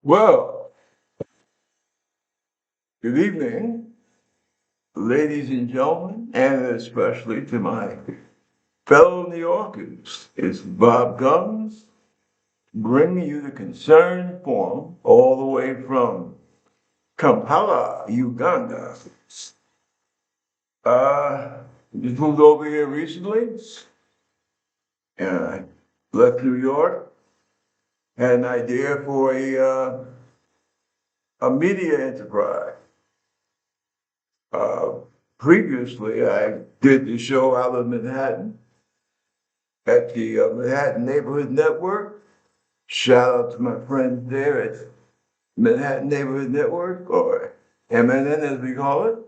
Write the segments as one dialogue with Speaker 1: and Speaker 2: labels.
Speaker 1: Well, good evening, ladies and gentlemen, and especially to my fellow New Yorkers. It's Bob Guns bringing you the Concern Forum all the way from Kampala, Uganda. Uh, just moved over here recently and I left New York, had an idea for a media enterprise. Uh, Previously, I did the show out of Manhattan at the Manhattan Neighborhood Network. Shout out to my friends there at Manhattan Neighborhood Network, or MNN as we call it.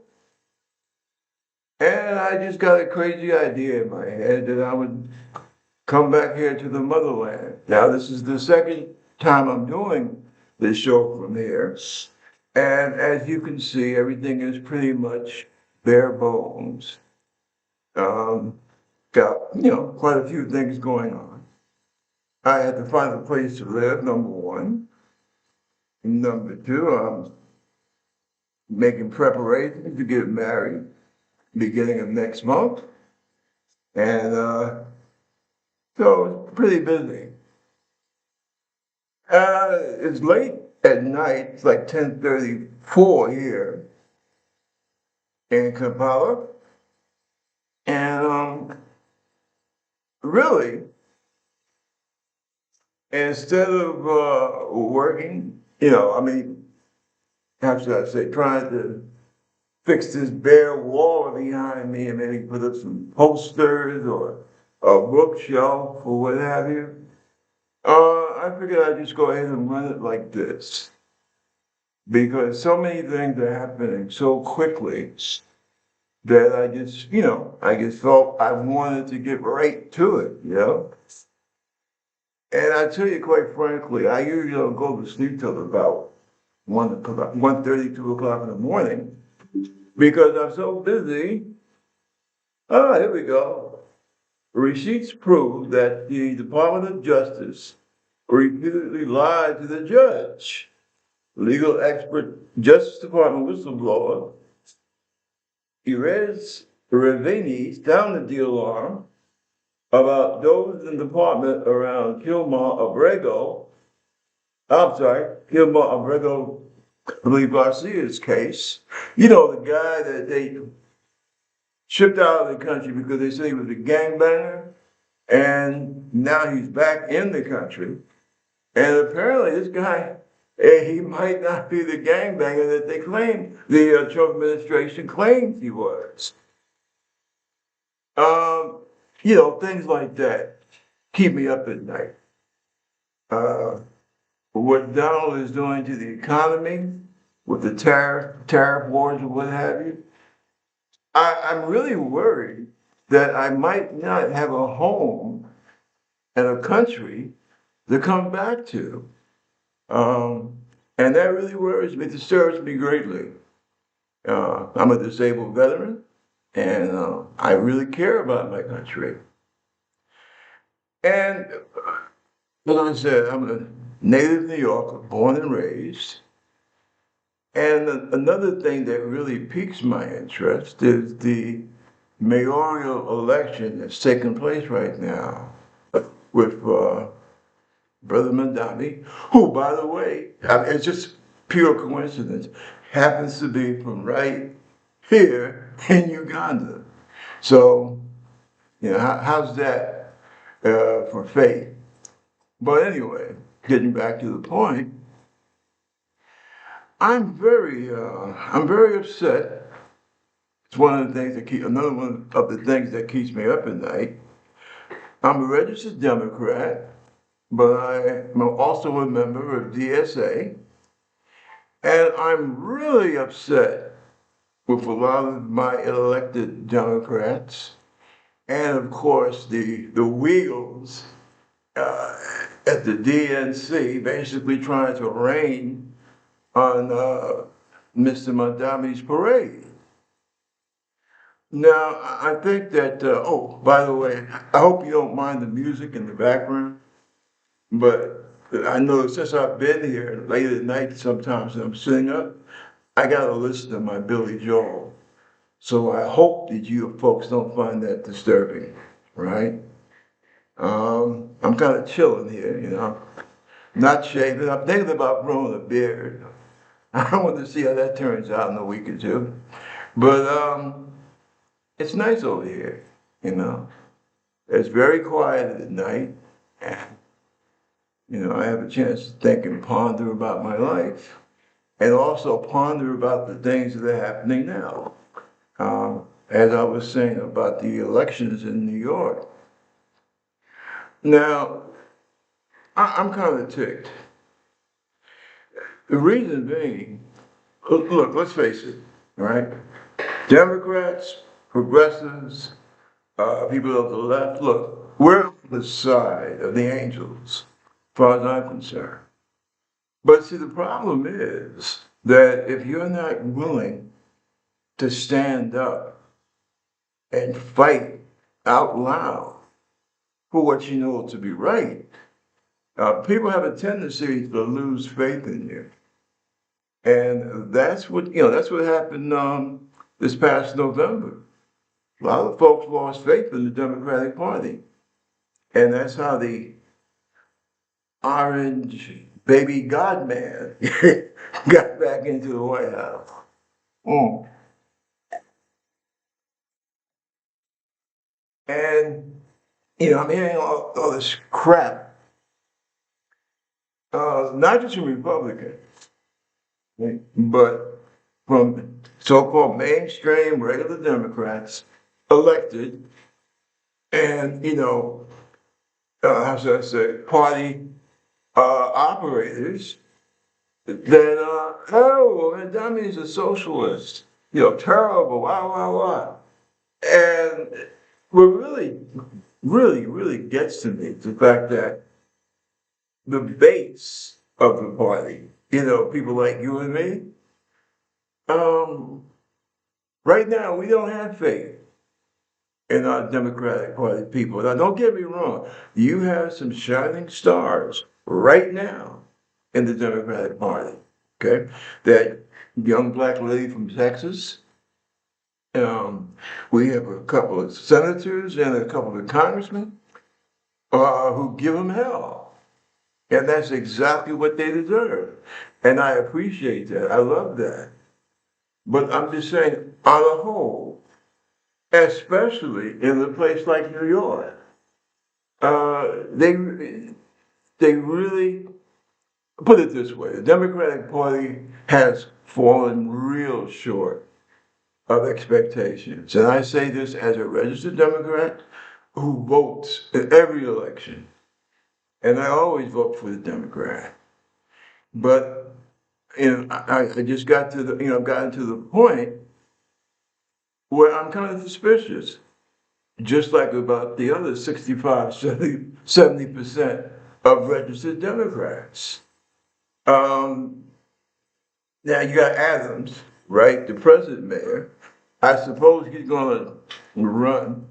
Speaker 1: And I just got a crazy idea in my head that I would come back here to the motherland. Now, this is the second time I'm doing this show from here. And as you can see, everything is pretty much bare bones. Um, Got, quite a few things going on. I had to find a place to live, number one. Number two, I'm making preparations to get married beginning of next month. And so it's pretty busy. It's late at night, it's like 10:34 here in Kampala. And really, instead of working, how should I say, trying to fix this bare wall behind me and maybe put up some posters or a bookshelf or what have you. I figured I'd just go ahead and run it like this because so many things are happening so quickly that I just felt I wanted to get right to it. And I tell you quite frankly, I usually don't go to sleep till about 1:00, 1:30, 2 o'clock in the morning because I'm so busy. Ah, here we go. Receipts prove that the Department of Justice repeatedly lied to the judge. Legal expert Justice Department whistleblower Erez Reveni sounded the alarm about those in the department around Kilmar Abrego, I believe Garcia's case. You know, the guy that they shipped out of the country because they said he was a gangbanger, and now he's back in the country. And apparently, this guy, he might not be the gangbanger that they claim, the Trump administration claims he was. Um, things like that keep me up at night. Uh, what Donald is doing to the economy with the tariff wars and what have you, I'm really worried that I might not have a home and a country to come back to. Um, and that really worries me, disturbs me greatly. I'm a disabled veteran, and I really care about my country. And like I said, I'm a native New Yorker, born and raised. And another thing that really piques my interest is the mayoral election that's taking place right now with Brother Mandami, who, by the way, it's just pure coincidence, happens to be from right here in Uganda. So, how's that for fate? But anyway, getting back to the point, I'm very upset. It's one of the things another one of the things that keeps me up at night. I'm a registered Democrat, but I am also a member of DSA, and I'm really upset with a lot of my elected Democrats, and of course the Wiggles uh, at the DNC, basically trying to rain on Mr. Mondami's parade. Now, I think that, oh, by the way, I hope you don't mind the music in the background, but I know since I've been here late at night sometimes and I'm sitting up, I gotta listen to my Billy Joel. So I hope that you folks don't find that disturbing, right? I'm kind of chilling here, not shaving. I'm thinking about growing a beard. I want to see how that turns out in a week or two. But it's nice over here, you know. It's very quiet at night. And, I have a chance to think and ponder about my life and also ponder about the things that are happening now. As I was saying about the elections in New York. Now, I'm kind of ticked. The reason being, look, let's face it, right? Democrats, progressives, people of the left, look, we're on the side of the angels, as far as I'm concerned. But see, the problem is that if you're not willing to stand up and fight out loud for what you know to be right, people have a tendency to lose faith in you. And that's what happened this past November. A lot of folks lost faith in the Democratic Party. And that's how the orange baby God man got back into the White House. Mm. And, I'm hearing all this crap, not just from Republicans, right, but from so-called mainstream regular Democrats elected and, how should I say, party operators that, oh, and that means a socialist, terrible, wow, wow, wow. And what really, really, really gets to me is the fact that the base of the party, people like you and me, um, right now we don't have faith in our Democratic Party people. Now, don't get me wrong, you have some shining stars right now in the Democratic Party, okay? That young black lady from Texas. We have a couple of senators and a couple of congressmen who give them hell. And that's exactly what they deserve. And I appreciate that. I love that. But I'm just saying, on a whole, especially in a place like New York, they really put it this way: the Democratic Party has fallen real short of expectations. And I say this as a registered Democrat who votes in every election. And I always vote for the Democrat. But I just got to I've gotten to the point where I'm kind of suspicious, just like about the other 65, 70% of registered Democrats. Um, Now you got Adams, right, the present mayor. I suppose he's going to run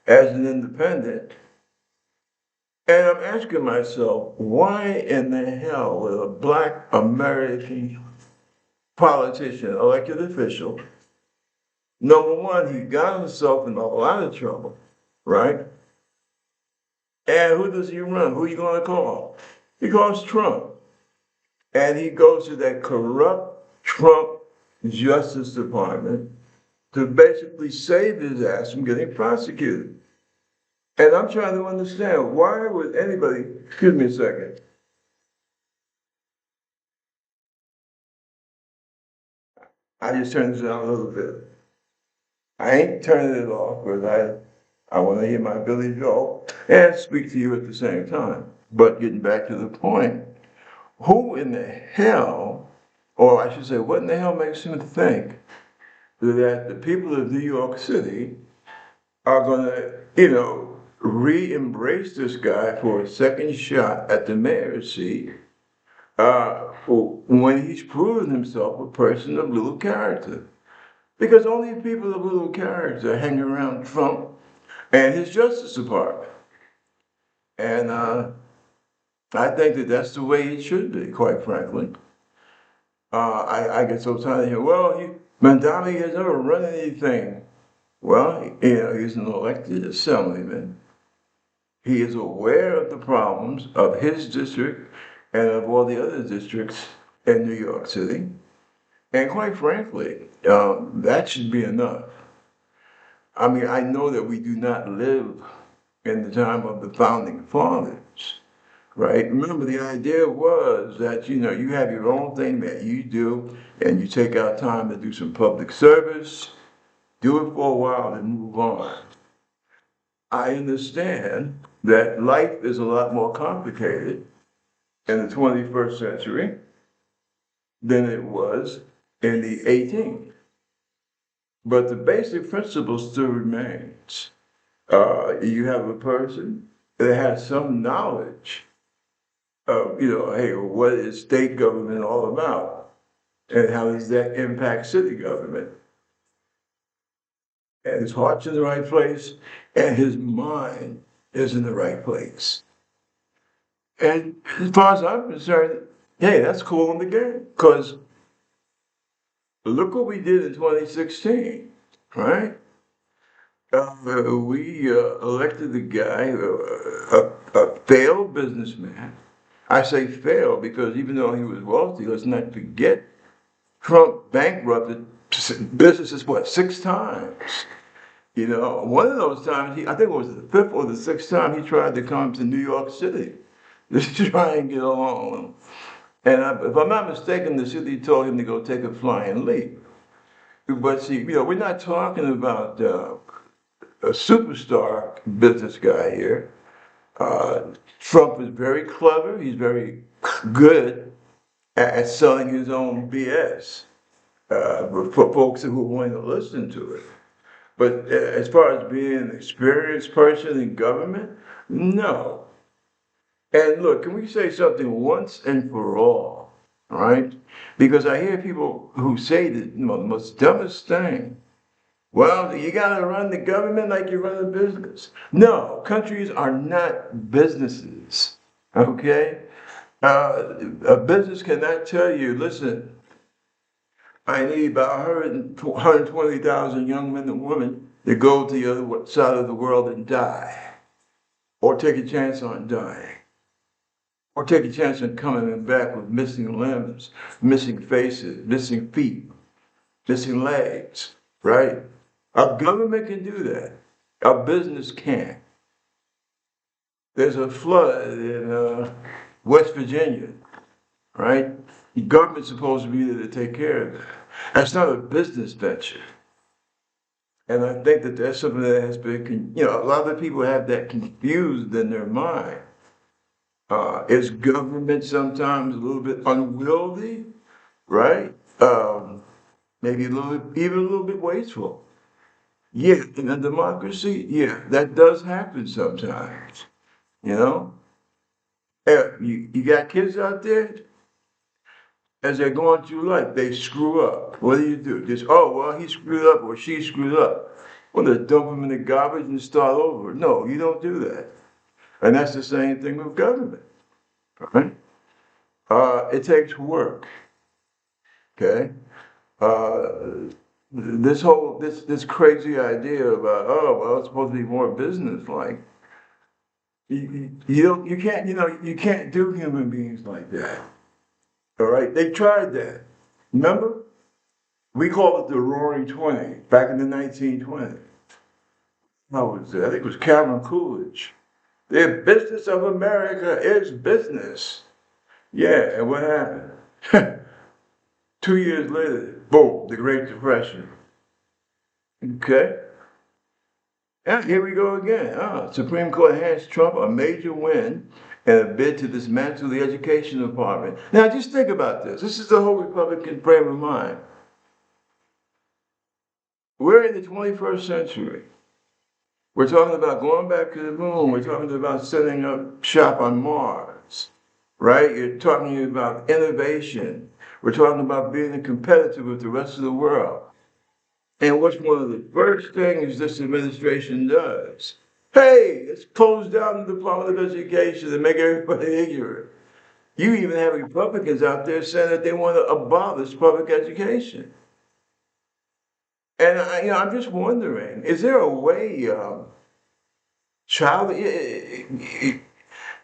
Speaker 1: as an independent. And I'm asking myself, why in the hell would a black American politician, elected official, number one, he got himself in a lot of trouble, right? And who does he run? Who are you going to call? He calls Trump. And he goes to that corrupt Trump Justice Department to basically save his ass from getting prosecuted. And I'm trying to understand, why would anybody, excuse me a second. I just turned this down a little bit. I ain't turning it off because I want to hear my Billy Joel and speak to you at the same time. But getting back to the point, who in the hell, or I should say, what in the hell makes him think that the people of New York City are going to, re-embrace this guy for a second shot at the mayor's seat when he's proven himself a person of little character? Because only people of little character hang around Trump and his Justice Department. And I think that that's the way it should be, quite frankly. I get so tired of hearing, well, Mandami has never run anything. Well, he's an elected assemblyman. He is aware of the problems of his district and of all the other districts in New York City. And quite frankly, that should be enough. I mean, I know that we do not live in the time of the founding fathers, right? Remember, the idea was that, you have your own thing that you do, and you take out time to do some public service, do it for a while, and move on. I understand that life is a lot more complicated in the 21st century than it was in the 18th. But the basic principle still remains. You have a person that has some knowledge of, hey, what is state government all about? And how does that impact city government? And his heart's in the right place, and his mind is in the right place. And as far as I'm concerned, hey, that's cool in the game. Because look what we did in 2016, right? We elected the guy, a failed businessman. I say failed because even though he was wealthy, let's not forget, Trump bankrupted businesses, what, 6 times? One of those times, I think it was the fifth or the sixth time he tried to come to New York City to try and get along. And if I'm not mistaken, the city told him to go take a flying leap. But see, we're not talking about a superstar business guy here. Trump is very clever. He's very good at selling his own BS for folks who are willing to listen to it. But as far as being an experienced person in government, no. And look, can we say something once and for all, right? Because I hear people who say the most dumbest thing. Well, you got to run the government like you run a business. No, countries are not businesses, okay? A business cannot tell you, listen, I need about 120,000 young men and women to go to the other side of the world and die, or take a chance on dying, or take a chance on coming back with missing limbs, missing faces, missing feet, missing legs, right? Our government can do that. Our business can't. There's a flood in West Virginia, right? The government's supposed to be there to take care of that. That's not a business venture. And I think that that's something that has been, a lot of people have that confused in their mind. Is government sometimes a little bit unwieldy, right? Maybe even a little bit wasteful. Yeah, in a democracy, yeah, that does happen sometimes. You know, you got kids out there as they're going through life, they screw up. What do? Just, oh, well, he screwed up or she screwed up. Well, they dump them in the garbage and start over. No, you don't do that. And that's the same thing with government, right? It takes work, okay? Uh, this crazy idea about, oh, well, it's supposed to be more business-like. You can't do human beings like that. All right, they tried that. Remember? We called it the Roaring 20 back in the 1920s. How was it? I think it was Calvin Coolidge. The business of America is business. Yeah, and what happened? 2 years later, boom, the Great Depression. Okay? And here we go again. Supreme Court hands Trump a major win and a bid to dismantle the education department. Now, just think about this. This is the whole Republican frame of mind. We're in the 21st century. We're talking about going back to the moon. We're talking about setting up shop on Mars, right? You're talking about innovation. We're talking about being competitive with the rest of the world. And what's one of the first things this administration does? Hey, let's close down the Department of Education and make everybody ignorant. You even have Republicans out there saying that they want to abolish public education. And I'm just wondering, is there a way, child?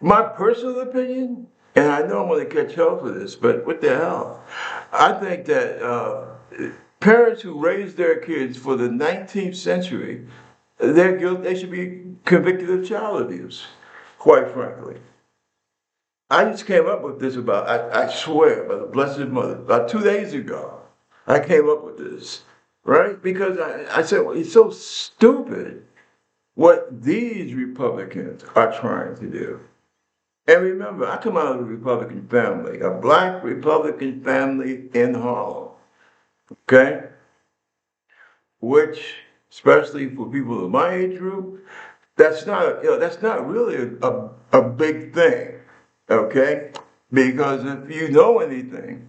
Speaker 1: My personal opinion, and I know I'm going to catch hell for this, but what the hell? I think that parents who raised their kids for the 19th century, they're guilty. They should be convicted of child abuse. Quite frankly, I just came up with this about. I swear, by the Blessed Mother, about 2 days ago, I came up with this, right? Because I said, well, it's so stupid what these Republicans are trying to do. And remember, I come out of a Republican family, a black Republican family in Harlem, okay? Which, especially for people of my age group, that's not really a big thing, okay? Because if you know anything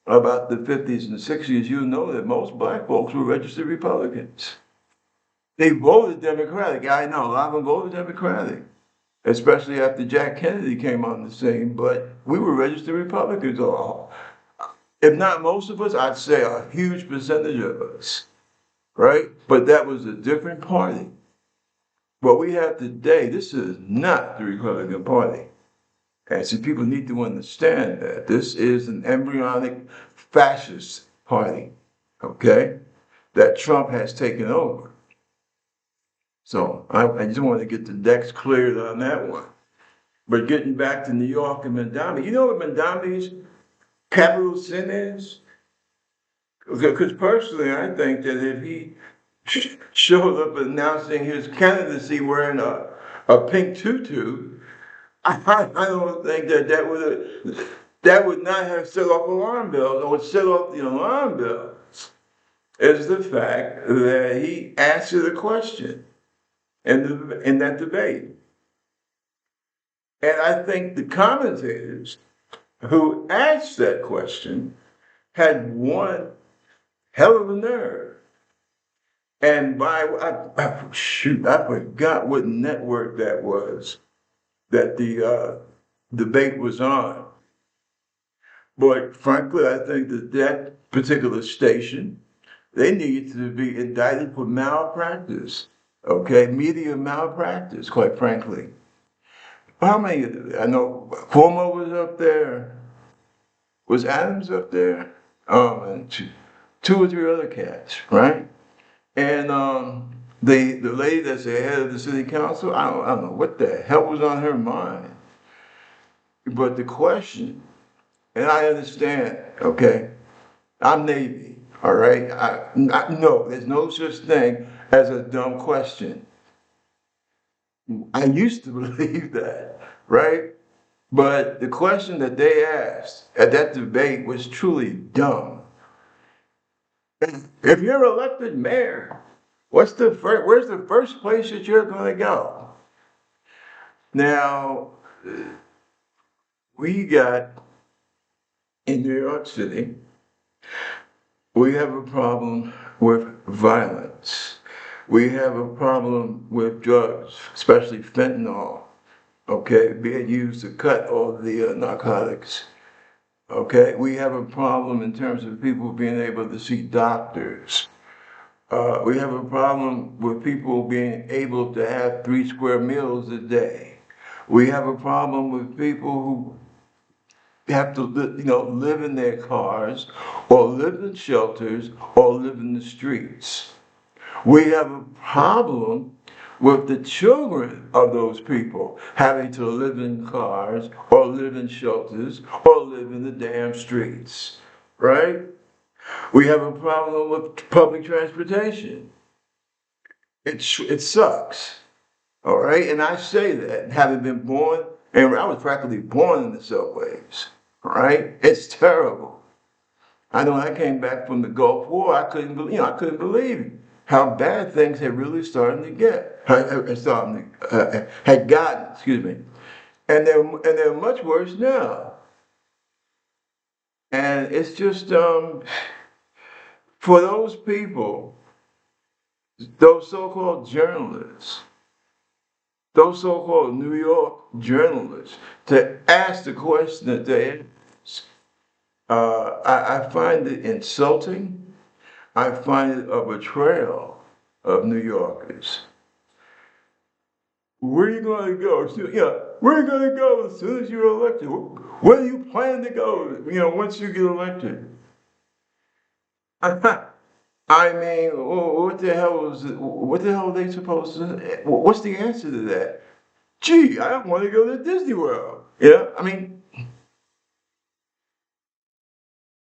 Speaker 1: about the 50s and 60s, you know that most black folks were registered Republicans. They voted Democratic. I know a lot of them voted Democratic, especially after Jack Kennedy came on the scene, but we were registered Republicans all. If not most of us, I'd say a huge percentage of us, right? But that was a different party. What we have today, this is not the Republican Party. And so people need to understand that this is an embryonic fascist party, okay, that Trump has taken over. So I just want to get the decks cleared on that one. But getting back to New York and Mandami, you know what Mandami's capital sin is? Because personally, I think that if he showed up announcing his candidacy wearing a pink tutu, I don't think that would not have set off alarm bells. Or would set off the alarm bells is the fact that he answered a question in that debate. And I think the commentators who asked that question had one hell of a nerve. And shoot, I forgot what network that was that the debate was on. But frankly, I think that that particular station, they need to be indicted for malpractice. Okay, media malpractice, quite frankly. How many? I know Cuomo was up there. Was Adams up there? And two or three other cats, right? And the lady that's the head of the city council, I don't know what the hell was on her mind. But the question, and I understand, okay, I'm Navy, all right? No, there's no such thing as a dumb question. I used to believe that, right? But the question that they asked at that debate was truly dumb. If you're elected mayor, where's the first place that you're going to go? Now, we got in New York City, we have a problem with violence. We have a problem with drugs, especially fentanyl, okay, being used to cut all the narcotics. Okay, we have a problem in terms of people being able to see doctors. We have a problem with people being able to have 3 square meals a day. We have a problem with people who have to live in their cars or live in shelters or live in the streets. We have a problem with the children of those people having to live in cars or live in shelters or live in the damn streets, right? We have a problem with public transportation. It sucks, all right? And I say that having been born, and I was practically born in the subways, all right? It's terrible. I know when I came back from the Gulf War, I couldn't believe how bad things had really started to get, had gotten, excuse me. And they're much worse now. And it's just, for those people, those so-called journalists, those so-called New York journalists to ask the question that they ask. I find it insulting. I find it a betrayal of New Yorkers. Where are you going to go? Where are you going to go as soon as you're elected? Where do you plan to go? Once you get elected. I mean, what the hell is it? What the hell are they supposed to? What's the answer to that? Gee, I want to go to Disney World. I mean,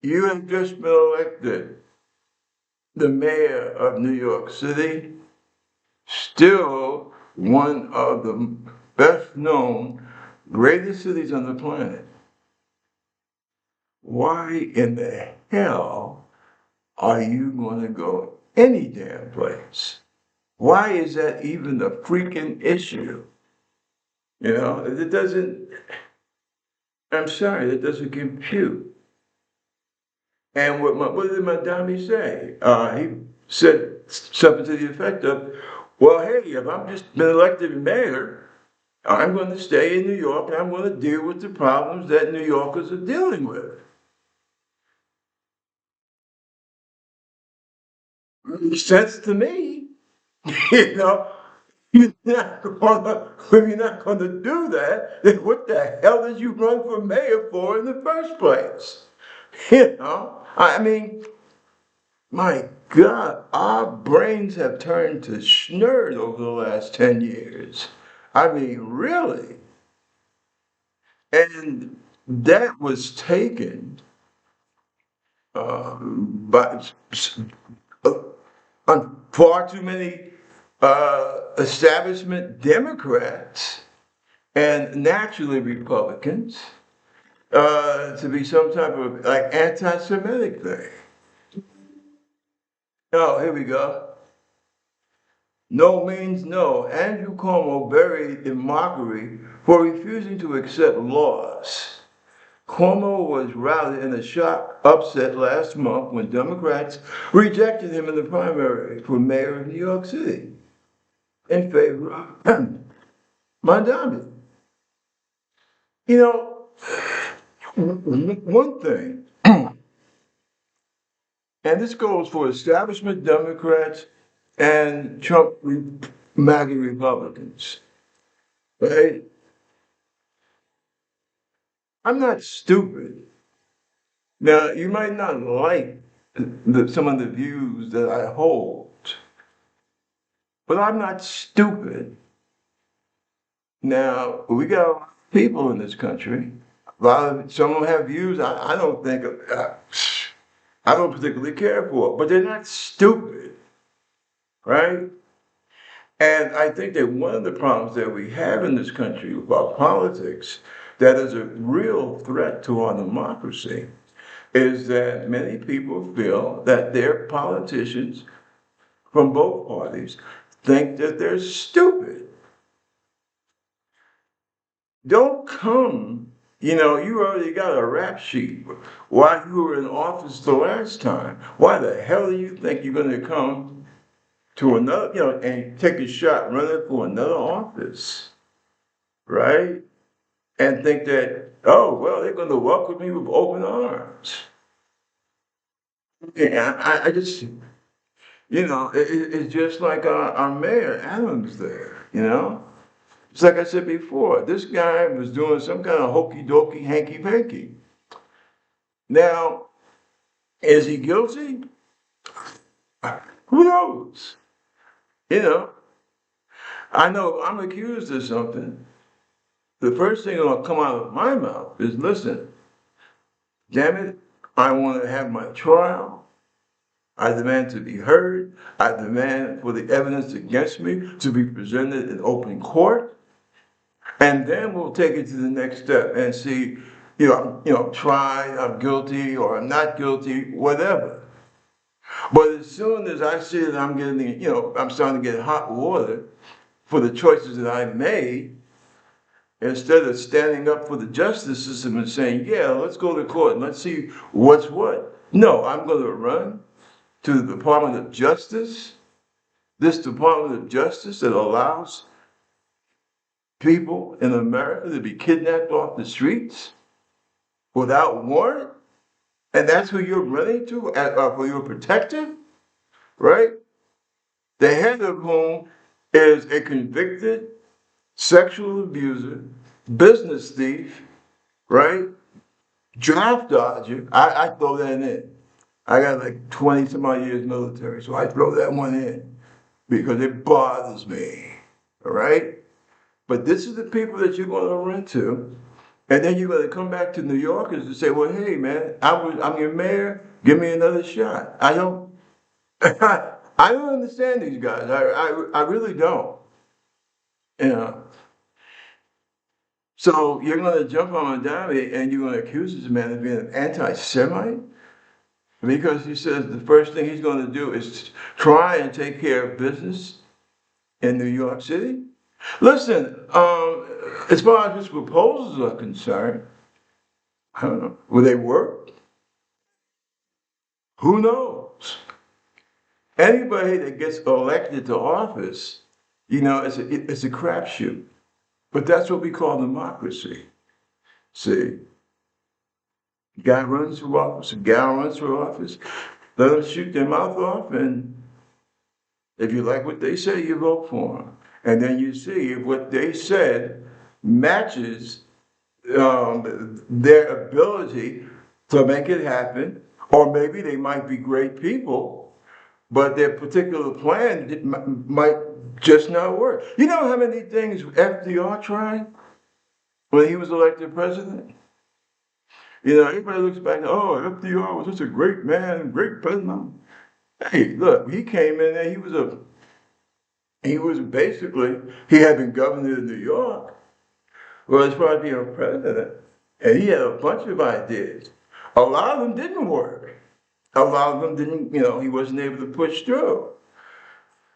Speaker 1: you have just been elected the mayor of New York City, still one of the best known, greatest cities on the planet. Why in the hell are you going to go any damn place? Why is that even a freaking issue? It doesn't, I'm sorry, it doesn't compute. And what did Madami say? He said something to the effect of, well, hey, if I'm just been elected mayor, I'm going to stay in New York and I'm going to deal with the problems that New Yorkers are dealing with. Makes sense to me. you know, if you're not going to do that, then what the hell did you run for mayor for in the first place? I mean, my God, our brains have turned to schnurd over the last 10 years. I mean, really. And that was taken by uh, on far too many establishment Democrats and naturally Republicans to be some type of like anti-Semitic thing. Oh, here we go. No means no. Andrew Cuomo buried in mockery for refusing to accept loss. Cuomo was routed in a shock upset last month when Democrats rejected him in the primary for mayor of New York City in favor of Mondami. You know, one thing, and this goes for establishment Democrats and Trump MAGA Republicans, right? I'm not stupid. Now, you might not like some of the views that I hold, but I'm not stupid. Now, we got a lot of people in this country. Some of them have views I don't think, I don't particularly care for, but they're not stupid, right? And I think that one of the problems that we have in this country about politics that is a real threat to our democracy is that many people feel that their politicians from both parties think that they're stupid. Don't come, you already got a rap sheet while you were in office the last time. Why the hell do you think you're going to come to another, and take a shot running for another office, right? And think that, oh, well, they're going to welcome me with open arms. Yeah, I just, it's just like our mayor, Adams, there. It's like I said before, this guy was doing some kind of hokey dokey, hanky panky. Now, is he guilty? Who knows? You know, I know I'm accused of something. The first thing that'll come out of my mouth is, listen, damn it, I want to have my trial. I demand to be heard. I demand for the evidence against me to be presented in open court. And then we'll take it to the next step and see, tried, I'm guilty or I'm not guilty, whatever. But as soon as I see that I'm getting, I'm starting to get hot water for the choices that I made, instead of standing up for the justice system and saying, yeah, let's go to court and let's see what's what. No, I'm going to run to the Department of Justice, this Department of Justice that allows people in America to be kidnapped off the streets without warrant, and that's who you're running to for your protector, right? The head of whom is a convicted sexual abuser, business thief, right? Draft dodger. I throw that in. I got like 20 some odd years military, so I throw that one in because it bothers me, all right? But this is the people that you're going to run to. And then you're going to come back to New Yorkers and say, well, hey, man, I'm your mayor. Give me another shot. I don't, I don't understand these guys. I really don't. You know. So you're going to jump on Madami and you're going to accuse this man of being an anti-Semite? Because he says the first thing he's going to do is try and take care of business in New York City? Listen, as far as his proposals are concerned, I don't know. Will they work? Who knows? Anybody that gets elected to office, it's a crapshoot. But that's what we call democracy. See, guy runs for office, a gal runs for office. Let them shoot their mouth off, and if you like what they say, you vote for them. And then you see if what they said matches their ability to make it happen, or maybe they might be great people, but their particular plan might just not work. You know how many things FDR tried when he was elected president? Everybody looks back, oh, FDR was such a great man, great president. Hey, look, he came in there, he had been governor of New York, well, as far as being a president, and he had a bunch of ideas. A lot of them didn't work. A lot of them didn't, he wasn't able to push through.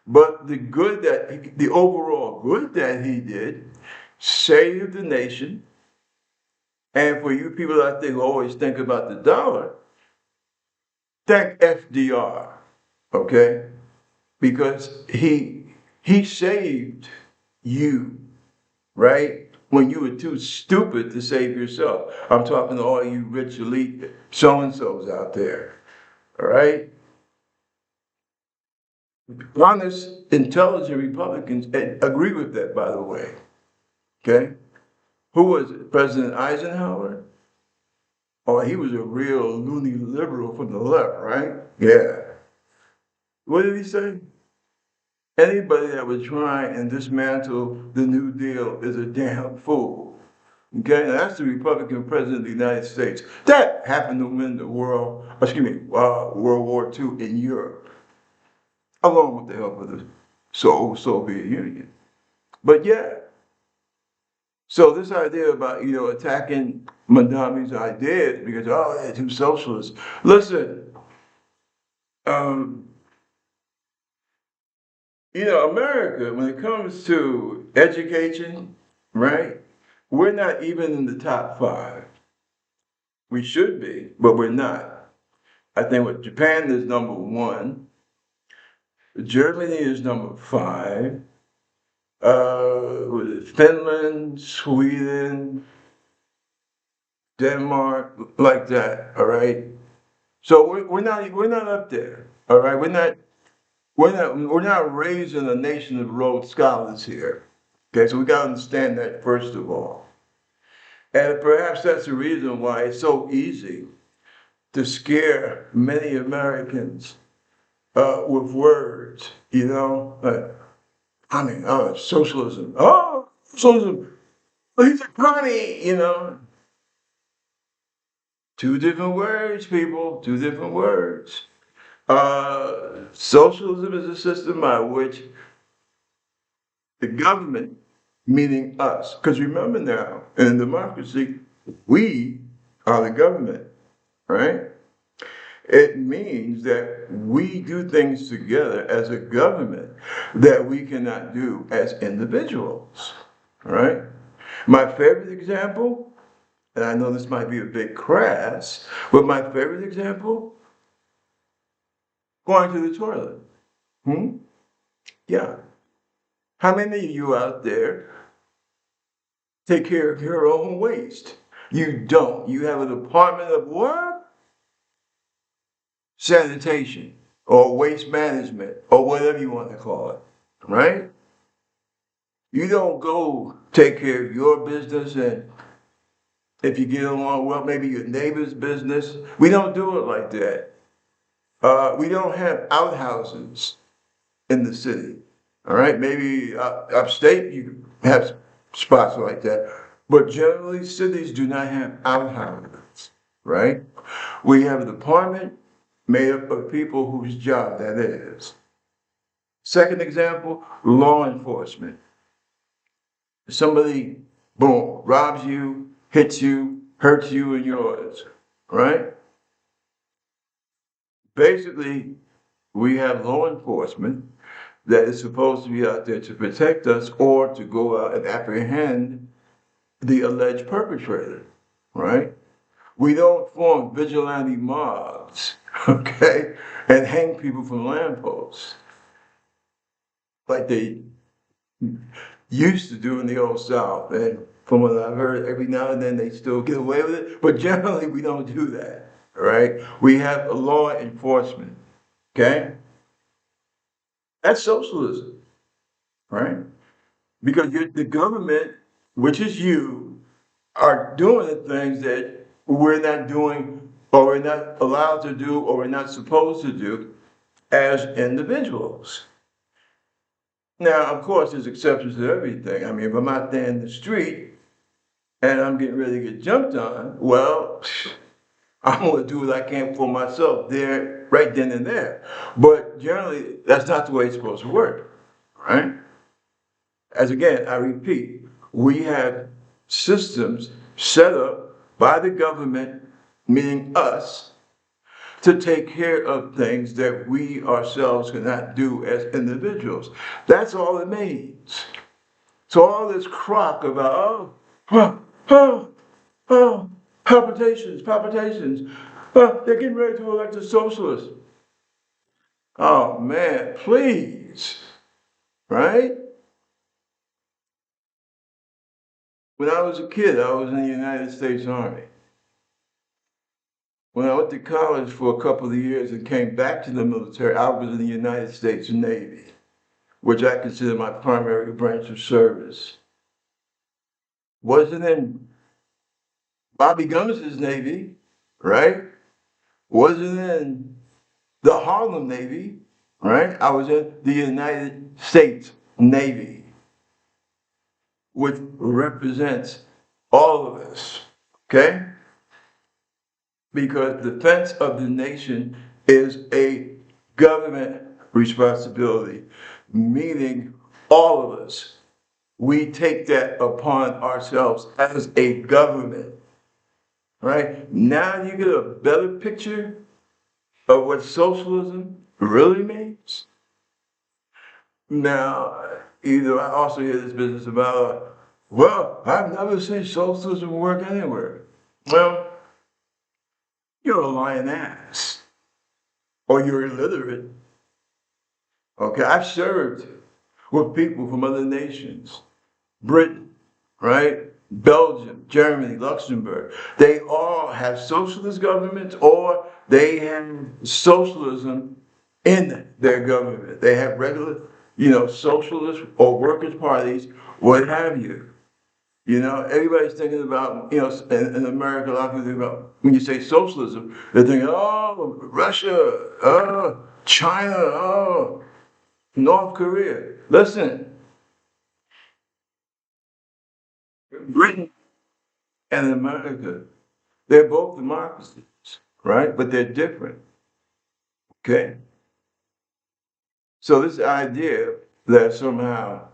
Speaker 1: But the overall good that he did saved the nation. And for you people out there who always think about the dollar, thank FDR, okay? Because he saved you, right? When you were too stupid to save yourself. I'm talking to all you rich elite so-and-sos out there, all right? Honest, intelligent Republicans agree with that, by the way, okay? Who was it? President Eisenhower? Oh, he was a real loony liberal from the left, right? Yeah. What did he say? Anybody that would try and dismantle the New Deal is a damn fool. Okay, and that's the Republican president of the United States. That happened to win World War II in Europe, along with the help of the Soviet Union. But yeah, so this idea about, attacking Madami's ideas because, oh, they're too socialist. Listen, um, America, when it comes to education, right, we're not even in the top 5. We should be, but we're not. I think what Japan is number 1. Germany is number 5. Finland, Sweden, Denmark, like that. All right. So we're not up there. All right. We're not raising a nation of Rhodes Scholars here. Okay. So we got to understand that first of all, and perhaps that's the reason why it's so easy to scare many Americans with words. Socialism. Oh, socialism. He's a connie. Two different words, people. Two different words. Socialism is a system by which the government, meaning us, because remember now, in democracy, we are the government, right? It means that we do things together as a government that we cannot do as individuals, right? My favorite example, and I know this might be a bit crass, but my favorite example, going to the toilet. Hmm? Yeah. How many of you out there take care of your own waste. You don't. You have a department of what? Sanitation or waste management or whatever you want to call it, right? You don't go take care of your business and if you get along well, maybe your neighbor's business. We don't do it like that. We don't have outhouses in the city. All right, maybe upstate you have spots like that, but generally cities do not have outhouses. Right? We have a department made up of people whose job that is. Second example, law enforcement. Somebody, boom, robs you, hits you, hurts you and yours, right? Basically, we have law enforcement that is supposed to be out there to protect us or to go out and apprehend the alleged perpetrator, right? We don't form vigilante mobs, okay, and hang people from lampposts like they used to do in the old South. And from what I've heard, every now and then they still get away with it, but generally we don't do that, all right? We have a law enforcement, okay? That's socialism, right? Because the government, which is you, are doing the things that we're not doing or we're not allowed to do or we're not supposed to do as individuals. Now, of course, there's exceptions to everything. I mean, if I'm out there in the street and I'm getting ready to get jumped on, well, I'm going to do what I can for myself there, right then and there. But generally, that's not the way it's supposed to work, right? As again, I repeat, we have systems set up by the government, meaning us, to take care of things that we ourselves cannot do as individuals. That's all it means. So all this crock about, oh, palpitations, they're getting ready to elect a socialist. Oh man, please, right? When I was a kid, I was in the United States Army. When I went to college for a couple of years and came back to the military, I was in the United States Navy, which I consider my primary branch of service. Wasn't in Bobby Gummis's Navy, right? Wasn't in the Harlem Navy, right? I was in the United States Navy, which represents all of us, okay? Because defense of the nation is a government responsibility, meaning all of us. We take that upon ourselves as a government, right? Now you get a better picture of what socialism really means. Now, either I also hear this business about, well, I've never seen socialism work anywhere. Well, you're a lying ass, or you're illiterate. Okay, I've served with people from other nations, Britain, right? Belgium, Germany, Luxembourg. They all have socialist governments or they have socialism in their government. They have regular, socialist or workers' parties, what have you. Everybody's thinking about, in America, a lot of people think about, when you say socialism, they're thinking, oh, Russia, oh, China, oh, North Korea. Listen, Britain and America, they're both democracies, right? But they're different, okay? So this idea that somehow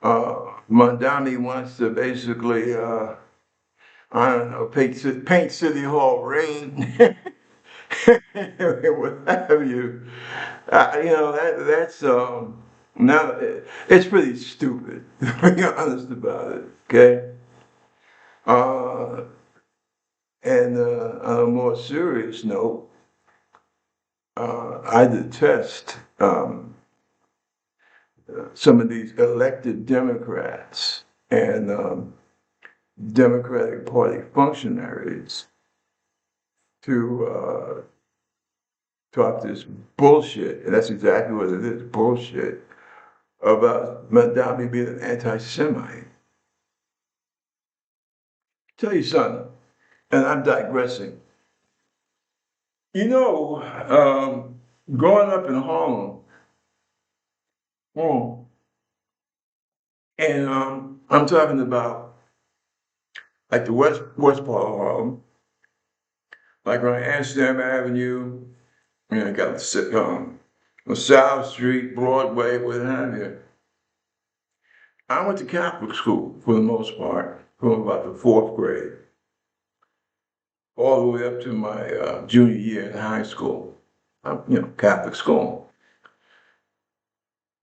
Speaker 1: Mondani wants to basically, I don't know, paint City Hall ring, what have you, that's, now, it's pretty stupid, to be honest about it, okay? Uh, and on a more serious note, I detest some of these elected Democrats. And Democratic Party functionaries to talk this bullshit, and that's exactly what it is, bullshit, about Madami being an anti-Semite. Tell you something, and I'm digressing. You know, growing up in Harlem, mm, and I'm talking about like the west part of Harlem, like on Amsterdam Avenue, you know, got on South Street, Broadway, what have you. I went to Catholic school for the most part, from about the fourth grade all the way up to my junior year in high school. Catholic school.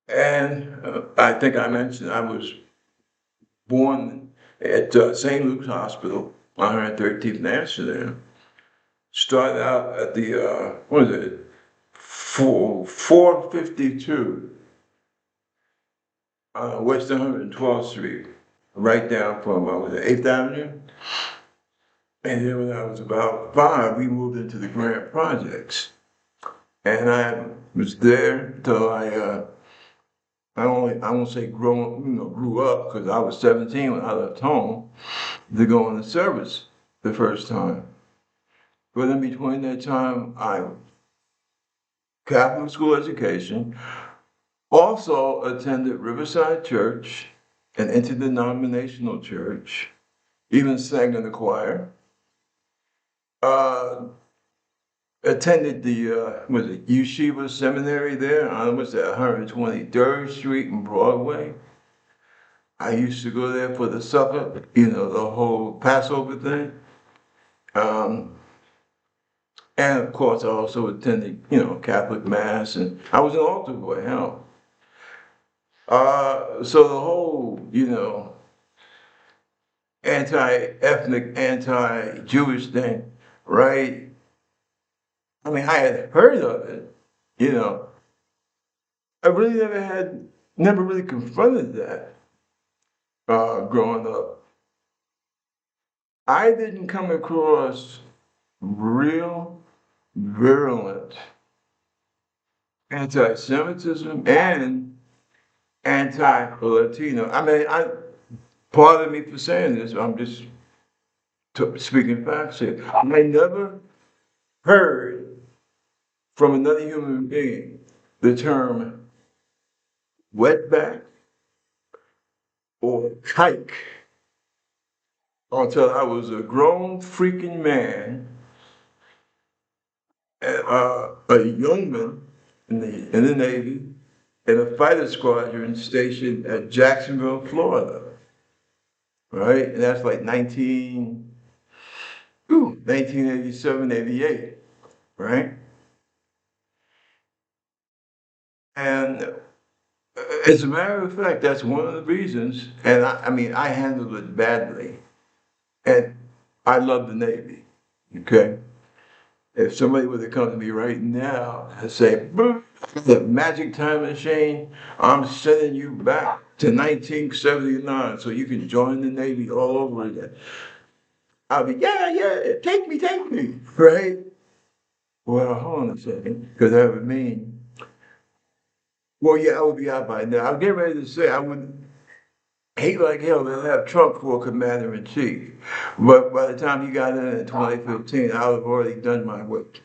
Speaker 1: And I think I mentioned I was born at St. Luke's Hospital, 113th in Amsterdam. Started out at the, what is it, 452 West 112th Street, right down from, was it 8th Avenue? And then when I was about 5, we moved into the Grant Projects. And I was there till I won't say grew up, because I was 17 when I left home to go into service the first time. But in between that time, I Catholic school education, also attended Riverside Church, an interdenominational church, even sang in the choir. Uh, Attended the was it Yeshiva Seminary there on what's that 123rd Street and Broadway. I used to go there for the supper, the whole Passover thing. Um, and of course, I also attended, Catholic Mass, and I was an altar boy, hell. So the whole, anti-ethnic, anti-Jewish thing, right? I mean, I had heard of it, you know. I really never really confronted that growing up. I didn't come across real virulent anti-Semitism and anti-Latino. I mean, pardon me for saying this. I'm just speaking facts here. I never heard from another human being the term wetback or kike until I was a grown freaking man, a young man in the Navy, in a fighter squadron stationed at Jacksonville, Florida. Right? And that's like 1987, 88, right? And as a matter of fact, that's one of the reasons, and I mean, I handled it badly. And I love the Navy, okay? If somebody were to come to me right now and say, "Boom, the magic time machine, I'm sending you back to 1979 so you can join the Navy all over again." I'll be, yeah, take me, right? Well, hold on a second, because that would mean, well, yeah, I would be out by now. I'm getting ready to say I would hate like hell to have Trump for commander in chief. But by the time he got in 2015, I would have already done my, what,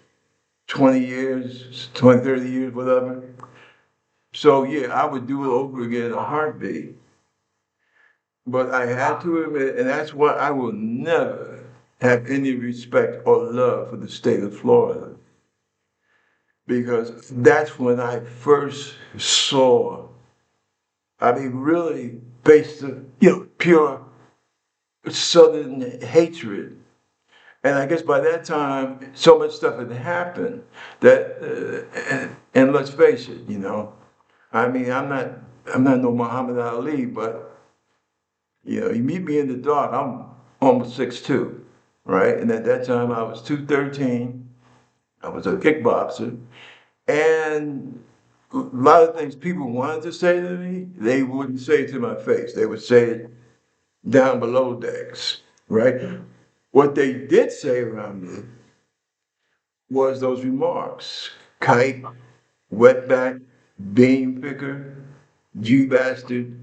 Speaker 1: 20 years, 20, 30 years, whatever. So yeah, I would do it over again in a heartbeat. But I had to admit, and that's why I will never have any respect or love for the state of Florida. Because that's when I first saw, I mean, really based on, pure Southern hatred. And I guess by that time, so much stuff had happened that, and let's face it, I mean, I'm not no Muhammad Ali, but you meet me in the dark, I'm almost 6'2", right? And at that time, I was 213. I was a kickboxer, and a lot of things people wanted to say to me, they wouldn't say it to my face. They would say it down below decks. right? What they did say around me was those remarks: kite, wetback, bean picker, Jew bastard,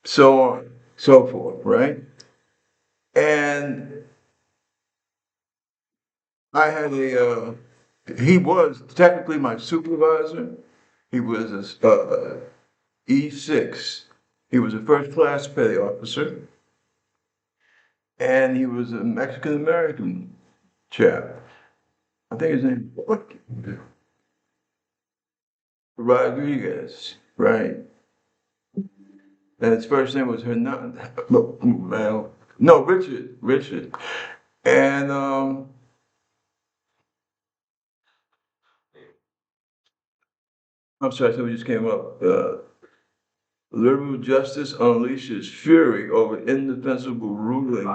Speaker 1: so on, so forth, right? And I had he was technically my supervisor. He was a E6. He was a first class petty officer, and he was a Mexican American chap. I think his name was Rodriguez, right? And his first name was Hernan. No, Richard. And I'm sorry, somebody just came up. Liberal justice unleashes fury over indefensible ruling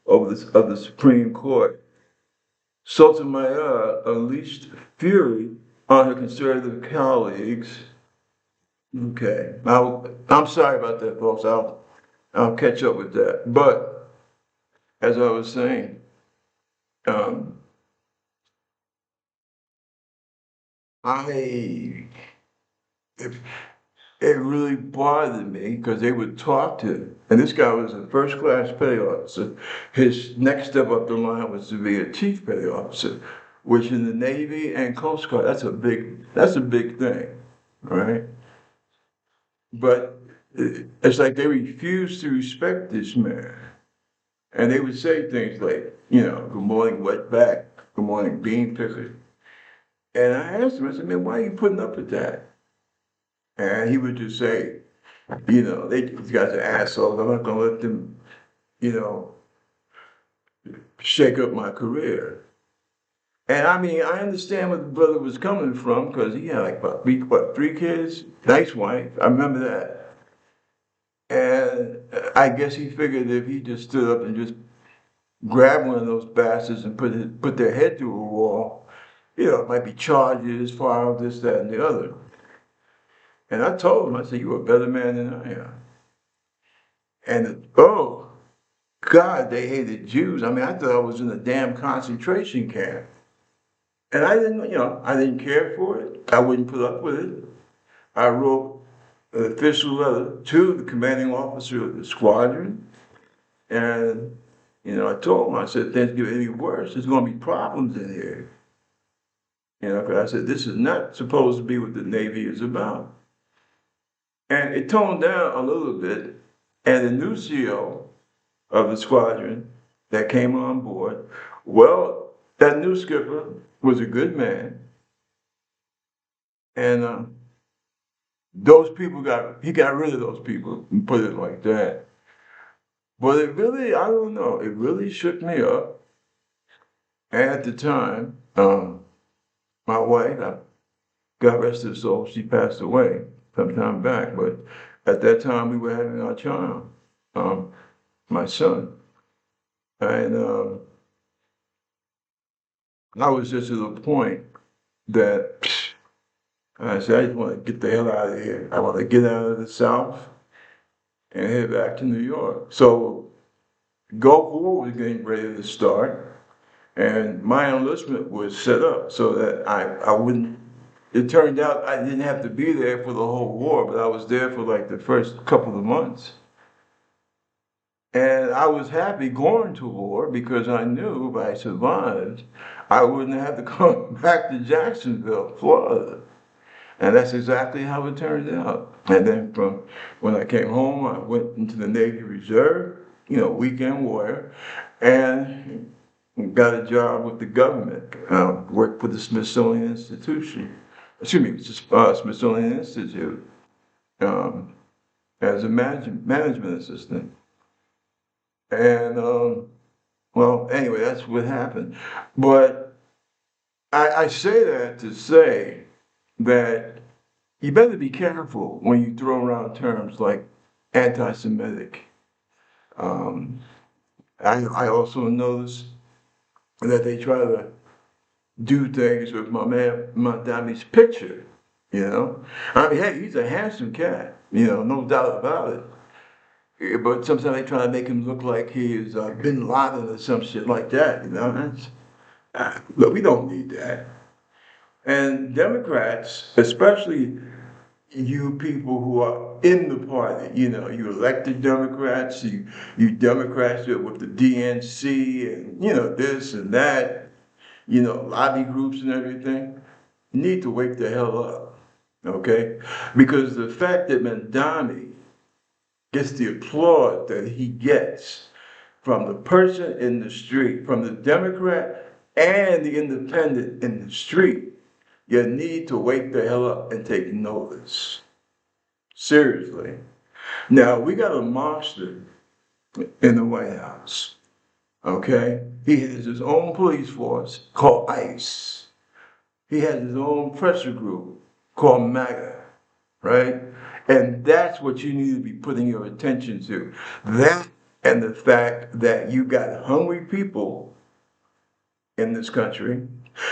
Speaker 1: of the Supreme Court. Sotomayor unleashed fury on her conservative colleagues. Okay, I'm sorry about that, folks. I'll catch up with that. But as I was saying, um, I it, it really bothered me because they would talk to him. And this guy was a first class petty officer. His next step up the line was to be a chief petty officer, which in the Navy and Coast Guard, that's a big thing, right? But it's like they refused to respect this man. And they would say things like, good morning, wetback, good morning, bean picker. And I asked him, I said, man, why are you putting up with that? And he would just say, these guys are assholes. I'm not going to let them, you know, shake up my career. And I mean, I understand where the brother was coming from because he had like three kids, nice wife. I remember that. And I guess he figured if he just stood up and just grabbed one of those bastards and put their head through a wall, it might be charges, filed, this, that, and the other. And I told him, I said, you're a better man than I am. And oh, God, they hated Jews. I mean, I thought I was in a damn concentration camp. And I didn't care for it. I wouldn't put up with it. I wrote an official letter to the commanding officer of the squadron. And, I told him, I said, things get any worse, there's going to be problems in here. 'Cause I said, this is not supposed to be what the Navy is about. And it toned down a little bit. And the new CO of the squadron that came on board, well, that new skipper was a good man. And he got rid of those people and put it like that. But it really, I don't know, it really shook me up. And at the time, my wife, God rest her soul, she passed away some time back. But at that time, we were having our child, my son. And I was just at a point that I said, I just want to get the hell out of here. I want to get out of the South and head back to New York. So Gulf War was getting ready to start, and my enlistment was set up so that I wouldn't. It turned out I didn't have to be there for the whole war, but I was there for like the first couple of months. And I was happy going to war because I knew if I survived, I wouldn't have to come back to Jacksonville, Florida. And that's exactly how it turned out. And then from when I came home, I went into the Navy Reserve, weekend warrior, and got a job with the government. Worked for the Smithsonian Institution, Smithsonian Institute, um, as a management assistant. And well, anyway, that's what happened. But I say that to say that you better be careful when you throw around terms like anti-Semitic. Um, I also notice that they try to do things with my man Mondami's picture. I mean, hey, he's a handsome cat, no doubt about it. But sometimes they try to make him look like he is Bin Laden or some shit like that. Look, we don't need that. And Democrats, especially you people who are in the party, you elected Democrats, you Democrats with the DNC and, this and that, lobby groups and everything, need to wake the hell up, okay? Because the fact that Mandami gets the applause that he gets from the person in the street, from the Democrat and the independent in the street, you need to wake the hell up and take notice. Seriously. Now, we got a monster in the White House, okay? He has his own police force called ICE. He has his own pressure group called MAGA, right? And that's what you need to be putting your attention to. That and the fact that you got hungry people in this country.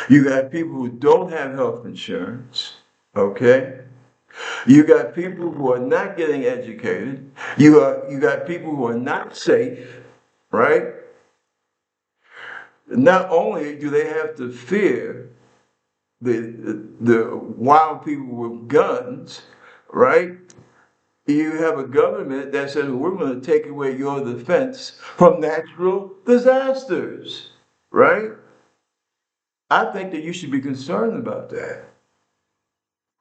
Speaker 1: You got people who don't have health insurance, okay? You got people who are not getting educated. You got people who are not safe, right? Not only do they have to fear the wild people with guns, right? You have a government that says we're going to take away your defense from natural disasters, right? I think that you should be concerned about that.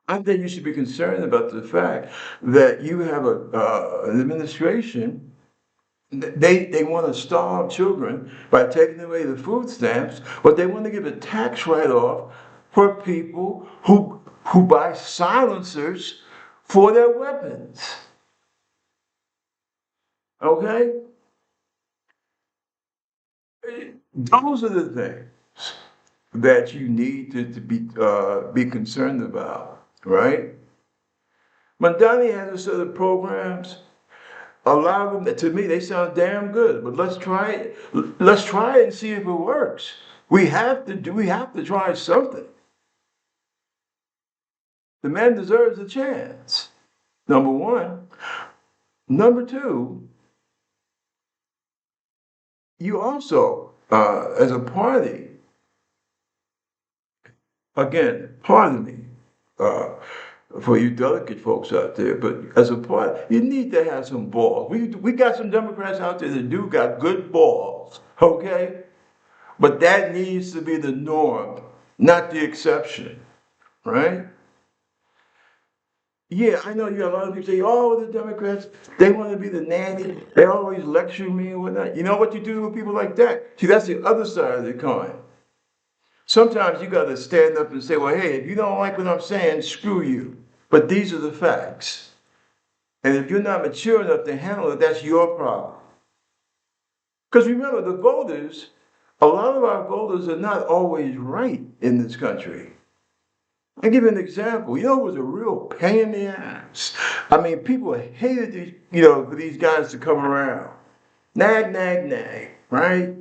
Speaker 1: I think you should be concerned about the fact that you have an administration. They want to starve children by taking away the food stamps, but they want to give a tax write-off for people who buy silencers for their weapons. Okay, those are the things that you need to be concerned about, right? Mandani has a set of programs. A lot of them, to me, they sound damn good. But let's try it. Let's try it and see if it works. We have to try something. The man deserves a chance. Number one. Number two, you also, as a party, again, pardon me, uh, for you delicate folks out there, but as a party, you need to have some balls. We got some Democrats out there that do got good balls, okay? But that needs to be the norm, not the exception, right? Yeah, I know you got a lot of people say, oh, the Democrats, they want to be the nanny. They always lecture me and whatnot. You know what you do with people like that? See, that's the other side of the coin. Sometimes you got to stand up and say, well, hey, if you don't like what I'm saying, screw you. But these are the facts. And if you're not mature enough to handle it, that's your problem. Because remember, a lot of our voters are not always right in this country. I'll give you an example. It was a real pain in the ass. I mean, people hated for these guys to come around. Nag, nag, nag, right?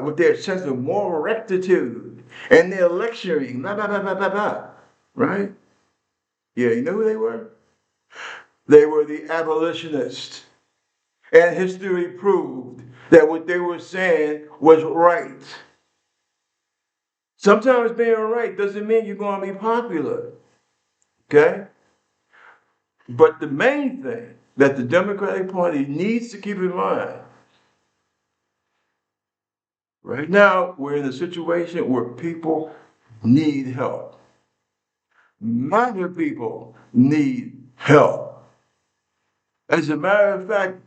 Speaker 1: With their sense of moral rectitude and their lecturing, blah, blah, blah, blah, blah, blah, right? Yeah, you know who they were? They were the abolitionists. And history proved that what they were saying was right. Sometimes being right doesn't mean you're going to be popular, okay? But the main thing that the Democratic Party needs to keep in mind, right now, we're in a situation where people need help. Minor people need help. As a matter of fact,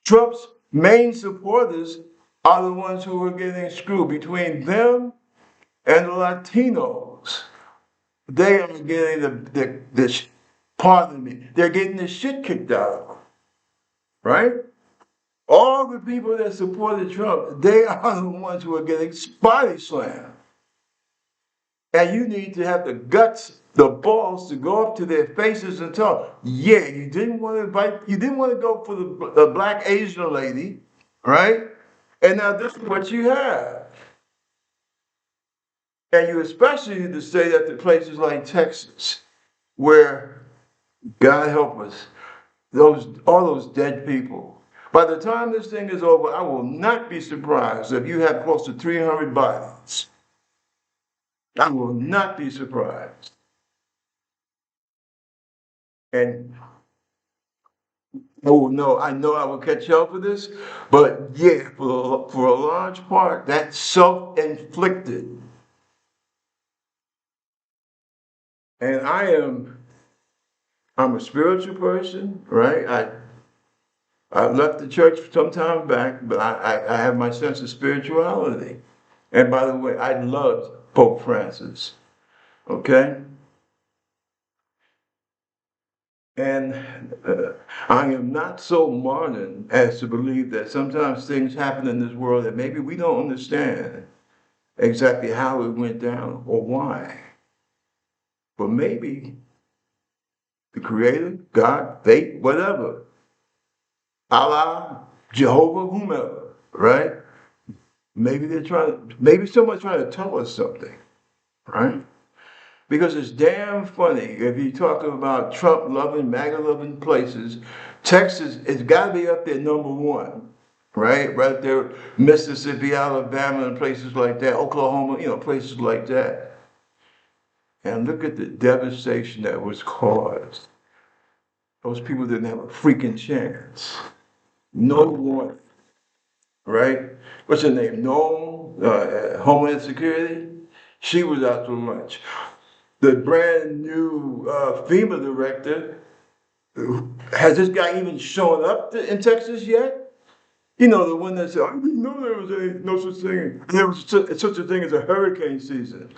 Speaker 1: Trump's main supporters are the ones who are getting screwed. Between them and the Latinos, they are getting pardon me, they're getting the shit kicked out of them, right? All the people that supported Trump, they are the ones who are getting body slammed. And you need to have the guts, the balls to go up to their faces and tell them, yeah, you didn't want to go for the black Asian lady, right? And now this is what you have. And you especially need to say that to places like Texas, where, God help us, all those dead people. By the time this thing is over, I will not be surprised if you have close to 300 bodies. I will not be surprised. And oh no, I know I will catch hell for this, but yeah, for a large part, that's self-inflicted. And I'm a spiritual person, right? I left the church some time back, but I have my sense of spirituality. And by the way, I loved Pope Francis, okay? And I am not so modern as to believe that sometimes things happen in this world that maybe we don't understand exactly how it went down or why. But maybe the Creator, God, fate, whatever, Allah, Jehovah, whomever, right? Maybe someone's trying to tell us something, right? Because it's damn funny if you talk about Trump loving, MAGA loving places, Texas has got to be up there number one, right? Right there, Mississippi, Alabama, and places like that, Oklahoma, places like that. And look at the devastation that was caused. Those people didn't have a freaking chance. No one, right? What's her name? No, Homeland Security. She was out to lunch. The brand new FEMA director, has this guy even shown up in Texas yet? The one that said, I didn't know there was no such thing. There was such a thing as a hurricane season.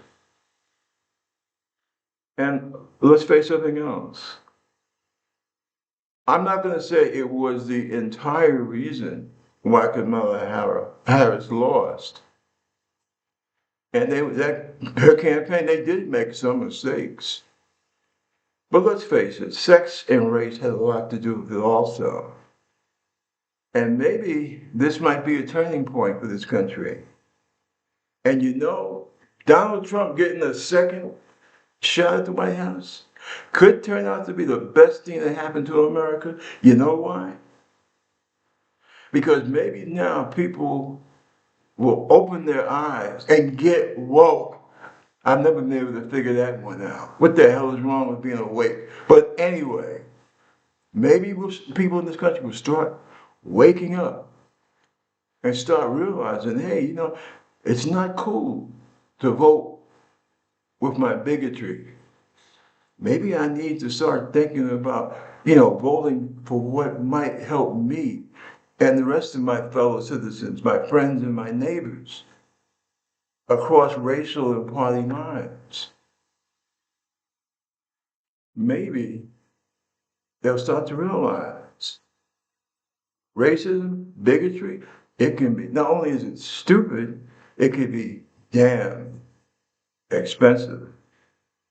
Speaker 1: And let's face something else. I'm not going to say it was the entire reason why Kamala Harris lost. And her campaign, they did make some mistakes. But let's face it, sex and race had a lot to do with it also. And maybe this might be a turning point for this country. And Donald Trump getting a second shot at the White House could turn out to be the best thing that happened to America. You know why? Because maybe now people will open their eyes and get woke. I've never been able to figure that one out. What the hell is wrong with being awake? But anyway, maybe people in this country will start waking up and start realizing, hey, it's not cool to vote with my bigotry. Maybe I need to start thinking about, voting for what might help me and the rest of my fellow citizens, my friends and my neighbors across racial and party lines. Maybe they'll start to realize racism, bigotry, it can be, not only is it stupid, it can be damn expensive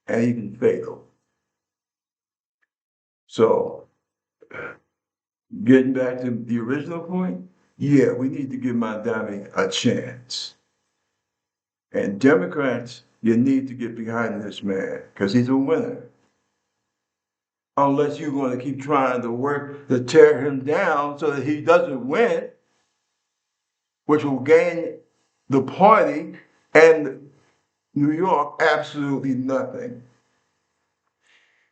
Speaker 1: and even fatal. So, getting back to the original point, yeah, we need to give Mandami a chance. And Democrats, you need to get behind this man because he's a winner. Unless you're going to keep trying to work to tear him down so that he doesn't win, which will gain the party and New York absolutely nothing.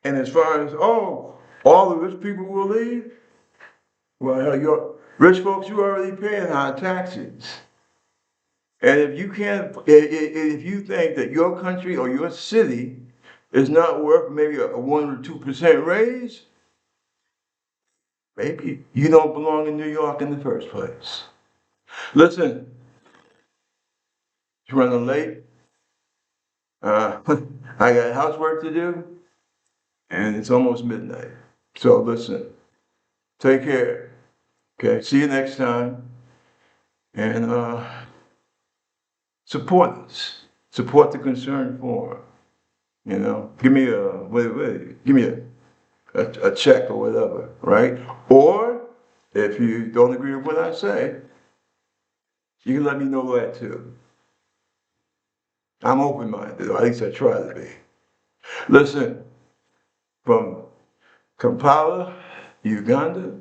Speaker 1: And as far as, all the rich people will leave, well, hell, rich folks, you already paying high taxes. And if you think that your country or your city is not worth maybe a 1 or 2% raise, maybe you don't belong in New York in the first place. Listen, it's running late. Uh, I got housework to do, and it's almost midnight. So listen, take care. Okay, see you next time, and support us. Support the Concerned Forum. Give me give me a check or whatever, right? Or if you don't agree with what I say, you can let me know that too. I'm open-minded, or at least I try to be. Listen, from Kampala Uganda,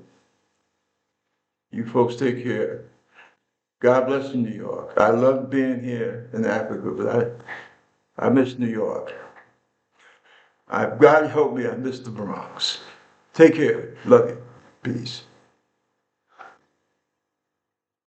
Speaker 1: you folks take care. God bless you, New York. I love being here in Africa, but I miss New York. God help me, I miss the Bronx. Take care. Love you. Peace.